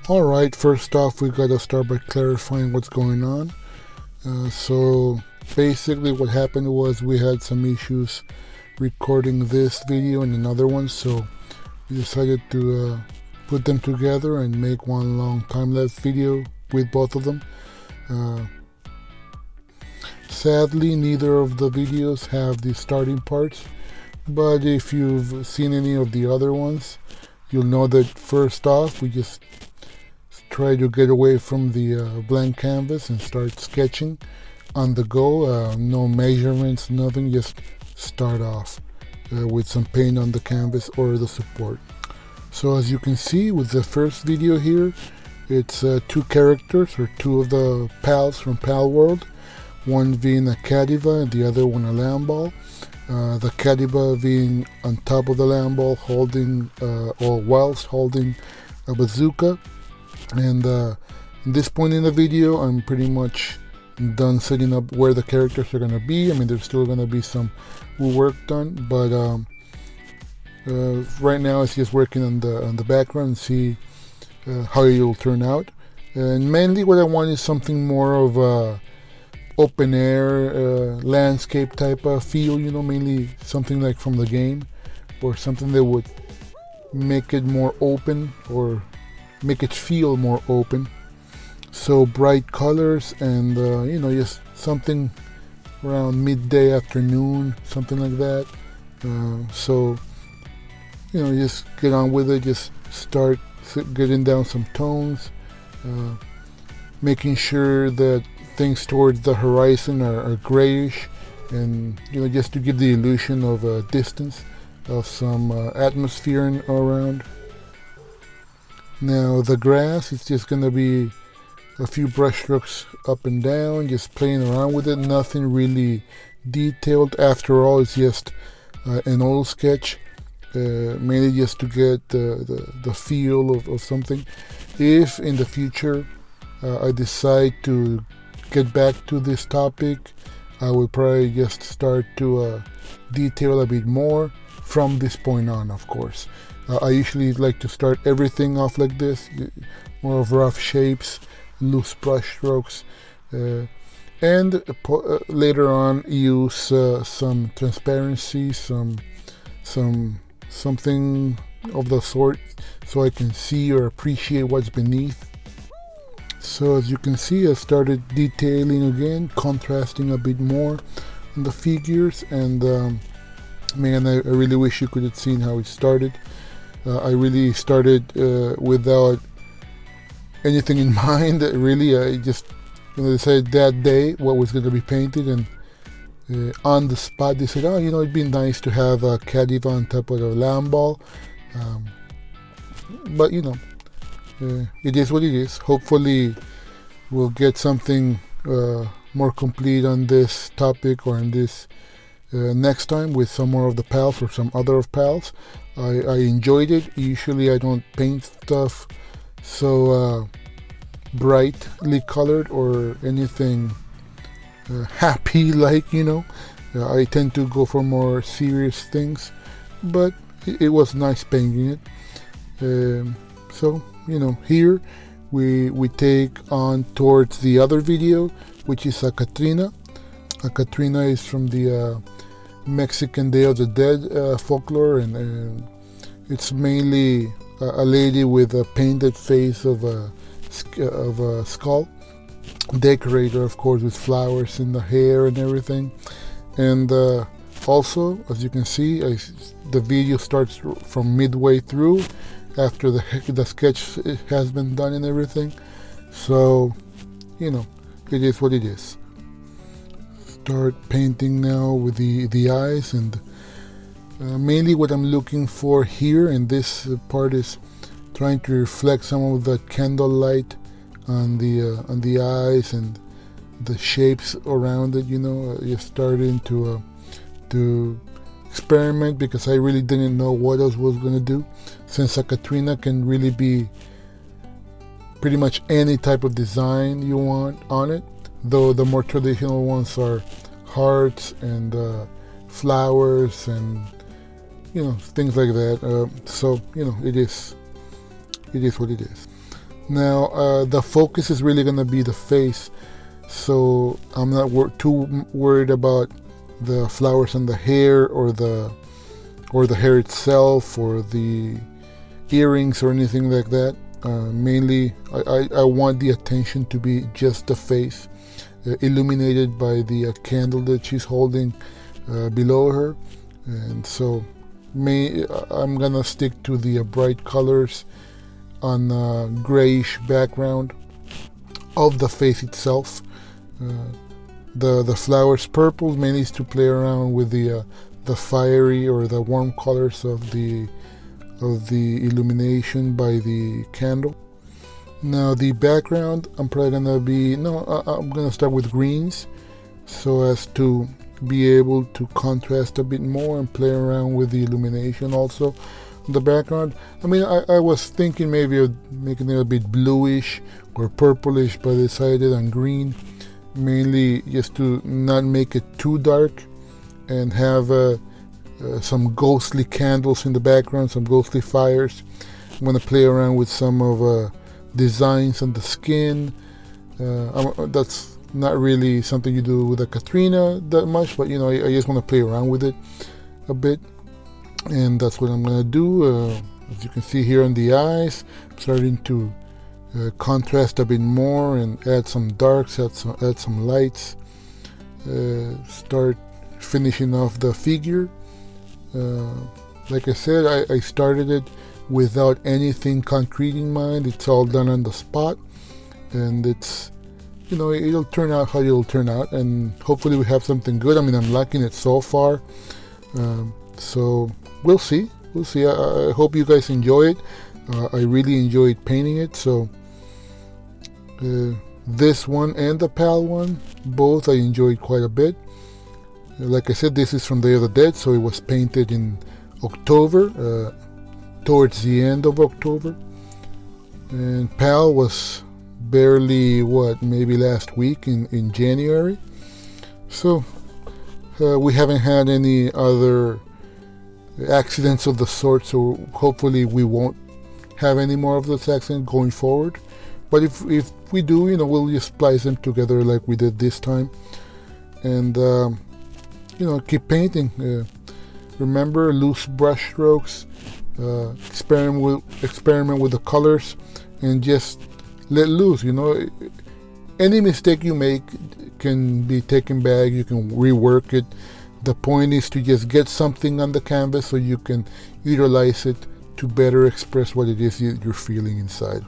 Alright, first off we gotta start by clarifying what's going on. So basically what happened was we had some issues recording this video and another one, so we decided to put them together and make one long time-lapse video with both of them. Sadly, neither of the videos have the starting parts, but if you've seen any of the other ones, you'll know that first off we just try to get away from the blank canvas and start sketching on the go. No measurements, nothing, just start off with some paint on the canvas or the support. So as you can see with the first video here, it's two characters, or two of the pals from PALWORLD, one being a CATRINA and the other one a lamb ball. The CATRINA being on top of the lamb ball holding or whilst holding a bazooka. And at this point in the video I'm pretty much done setting up where the characters are going to be. I mean, there's still going to be some work done, but right now it's just working on the background and see how it'll turn out. And mainly what I want is something more of a open air landscape type of feel, you know, mainly something like from the game, or something that would make it more open or make it feel more open. So bright colors and you know, just something around midday, afternoon, something like that. So you know, just get on with it, just start getting down some tones, making sure that things towards the horizon are grayish, and you know, just to give the illusion of a distance, of some atmosphere around. Now the grass, it's just going to be a few brush strokes up and down, just playing around with it, nothing really detailed. After all, it's just an oil sketch, mainly just to get the feel of something. If in the future I decide to get back to this topic, I will probably just start to detail a bit more from this point on, of course. I usually like to start everything off like this, more of rough shapes, loose brush strokes, and later on use some transparency, something of the sort, so I can see or appreciate what's beneath. So as you can see, I started detailing again, contrasting a bit more on the figures, and man, I really wish you could have seen how it started. I really started without anything in mind, really. I just decided that day what was going to be painted, and on the spot they said, oh, you know, it'd be nice to have a CATRINA on top of the lamb ball. But you know, it is what it is. Hopefully we'll get something more complete on this topic, or on this next time, with some more of the pals or some other of pals. I enjoyed it. Usually I don't paint stuff so brightly colored or anything happy, like, you know. I tend to go for more serious things, but it was nice painting it. So you know, here we take on towards the other video, which is a CATRINA. A CATRINA is from the Mexican Day of the Dead folklore, and it's mainly a lady with a painted face of a skull, decorated of course with flowers in the hair and everything. And also, as you can see, the video starts from midway through, after the sketch has been done and everything. So you know, it is what it is. Start painting now with the eyes, and mainly what I'm looking for here in this part is trying to reflect some of the candlelight on the eyes and the shapes around it. You know, just starting to experiment, because I really didn't know what else was going to do, since a CATRINA can really be pretty much any type of design you want on it, though the more traditional ones are hearts and flowers and, you know, things like that. So you know, it is what it is. Now the focus is really going to be the face, so I'm not too worried about the flowers and the hair, or the hair itself, or the earrings or anything like that. Mainly I want the attention to be just the face, illuminated by the candle that she's holding below her. And so I'm gonna stick to the bright colors on a grayish background of the face itself. The flowers purple mainly is to play around with the fiery or the warm colors of the illumination by the candle. Now the background, I'm probably I'm gonna start with greens, so as to be able to contrast a bit more and play around with the illumination also in the background. I mean, I was thinking maybe of making it a bit bluish or purplish, but I decided on green, mainly just to not make it too dark and have some ghostly candles in the background, some ghostly fires. I'm going to play around with some of designs on the skin. That's not really something you do with a CATRINA that much, but you know, I just want to play around with it a bit, and that's what I'm going to do. As you can see here on the eyes, I'm starting to contrast a bit more and add some darks, add some lights, start finishing off the figure. Like I said, I started it without anything concrete in mind. It's all done on the spot, and it's, you know, it'll turn out how it'll turn out, and hopefully we have something good. I mean, I'm liking it so far, so we'll see. I hope you guys enjoy it. I really enjoyed painting it. So this one and the PAL one, both I enjoyed quite a bit. Like I said, this is from Day of the Dead, so it was painted in October, towards the end of October. And PAL was barely, maybe last week in January. So we haven't had any other accidents of the sort, so hopefully we won't have any more of those accidents going forward. But if we do, you know, we'll just splice them together like we did this time, and you know, keep painting. Remember, loose brush strokes, experiment with the colors, and just let loose. You know, any mistake you make can be taken back. You can rework it. The point is to just get something on the canvas so you can utilize it to better express what it is you're feeling inside.